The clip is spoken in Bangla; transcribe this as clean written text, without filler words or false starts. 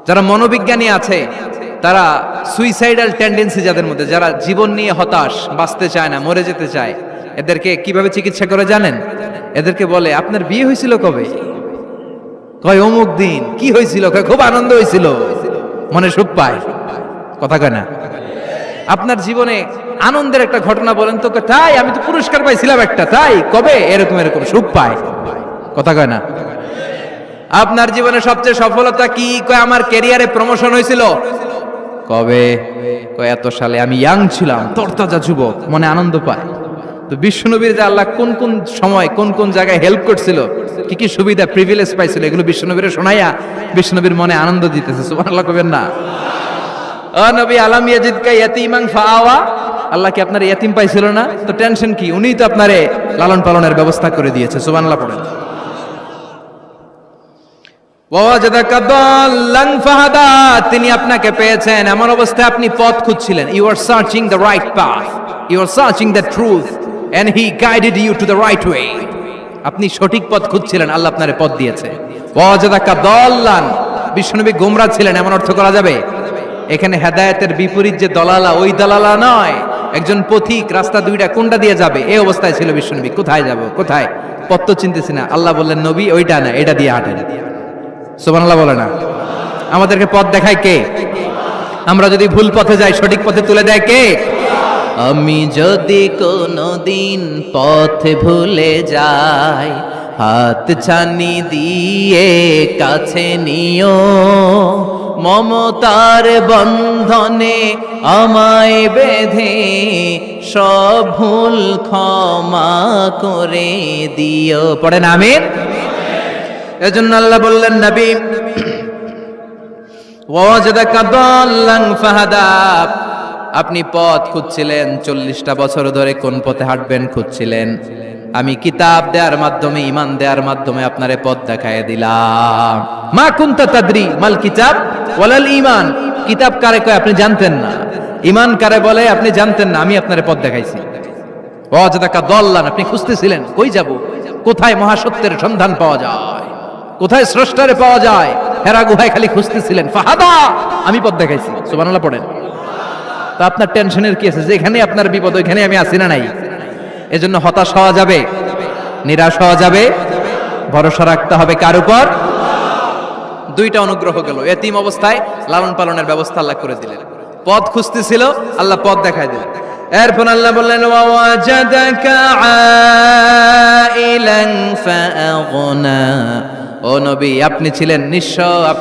যারা মনোবিজ্ঞানী আছে তারা সুইসাইডাল টেন্ডেন্সি যাদের মধ্যে, যারা জীবন নিয়ে হতাশ, বাঁচতে চায় না, মরে যেতে চায়, এদেরকে কিভাবে চিকিৎসা করে জানেন? এদেরকে বলে আপনার বিয়ে হয়েছিল কবে? কয় অমুক দিন। কি হয়েছিল? কয় খুব আনন্দ হয়েছিল, মনে সুখ পায়। কথা কয় না? আপনার জীবনে আনন্দের একটা ঘটনা বলেন তো। তাই আমি তো পুরস্কার পাইছিলাম একটা। তাই কবে? এরকম এরকম সুখ পায়। কথা কয় না? আপনার জীবনে সবচেয়ে সফলতা কি? কয় আমার ক্যারিয়ারে প্রমোশন হয়েছিল। কবে? কয় এত সালে, আমি ইয়াং ছিলাম, তরতাজা যুবক, মনে আনন্দ পায়। তো বিশ্বনবীর যে আল্লাহ কোন কোন সময় কোন কোন জায়গায় হেল্প করছিল, কি কি সুবিধা প্রিভিলেজ পাইছিল, এগুলো বিশ্বনবীরে শোনাইয়া বিশ্বনবীর মনে আনন্দ দিতেছে। সুবহানাল্লাহ কবেন না? ও নবী, আলাম ইয়াজিদকা ইয়াতীমান ফাআওয়া, আল্লাহ কি আপনার ইয়াতিম পাইছিল না? তো টেনশন কি? উনিই তো আপনারে লালন পালনের ব্যবস্থা করে দিয়েছে। সুবহানাল্লাহ পড়েন। ওয়াজাদাকা দাল্লান ফাহাদা, তিনি আপনাকে পেয়েছেন এমন অবস্থায় আপনি পথ খুঁজছিলেন। You are searching the right path, you are searching the truth, and he guided you to the right way. আপনি সঠিক পথ খুঁজছিলেন, আল্লাহ আপনারে পথ দিয়েছে। ওয়াজাদাকা দাল্লান, বিশ্বনবী গোমরা ছিলেন এমন অর্থ করা যাবে? এখানে হেদায়েতের বিপরীত যে দলালা, ওই দলালা নয়। একজন পথিক, রাস্তা দুইটা কোনটা দিয়ে যাবে এই অবস্থায় ছিল বিশ্বনবী। কোথায় যাব, কোথায়? পথ তো চিনতেছি না। আল্লাহ বললেন নবী ওইটা না, এটা দিয়ে হাঁটেন। সুবহানাল্লাহ বলে না? আমাদেরকে পথ দেখায় কে? আমরা যদি ভুল পথে যাই, সঠিক পথে তুলে দেয় কে? আমি যদি কোনদিন পথে ভুলে যাই, হাত ছানি দিয়ে কাছে নিও, মমতার বন্ধনে আমায় বেঁধে সব ভুল ক্ষমা করে দিও। পড়েন আমিন। এজন্য আল্লাহ বললেন নবী ওয়াজাদাকা দাল্লান ফাহাদা, আপনি পথ খুঁজছিলেন 40টা বছর ধরে, কোন পথে হাঁটবেন খুঁজছিলেন। আমি কিতাব দেওয়ার মাধ্যমে, ঈমান দেওয়ার মাধ্যমে আপনারে পথ দেখায় দিলাম। মা কুনতা তাদরি মাল কিতাব ওয়ালাল ঈমান, কিতাব কারে কয় আপনি জানতেন না, ঈমান কারে বলে আপনি জানতেন না, আমি আপনারে পথ দেখাইছি। ওয়াজাদাকা দাল্লান, আপনি খুঁজতেছিলেন কই যাব, কোথায় মহাসত্যের সন্ধান পাওয়া যায়, কোথায় স্রষ্টারে পাওয়া যায়, হেরা গুহায় খালি খুঁজতেছিলেন। ফাহাদা, আমি পথ দেখাইছি। সুবহানাল্লাহ পড়েন। তা আপনার টেনশনের কি আছে? যেখানে আপনার বিপদ ওইখানে আমি আছি না নাই? এজন্য হতাশ হওয়া যাবে, নিরাশ হওয়া যাবে, ভরসা রাখতে হবে কার উপর? দুইটা অনুগ্রহ গেল। এতিম অবস্থায় লালন পালনের ব্যবস্থা আল্লাহ করে দিলেন। পথ খুঁজতেছিল, আল্লাহ পথ দেখায় দিলেন। এরপর আল্লাহ বললেন ওয়াজাদাকা আইলান ফাআগনা, ও নবী আপনি ছিলেন নিঃস্ব,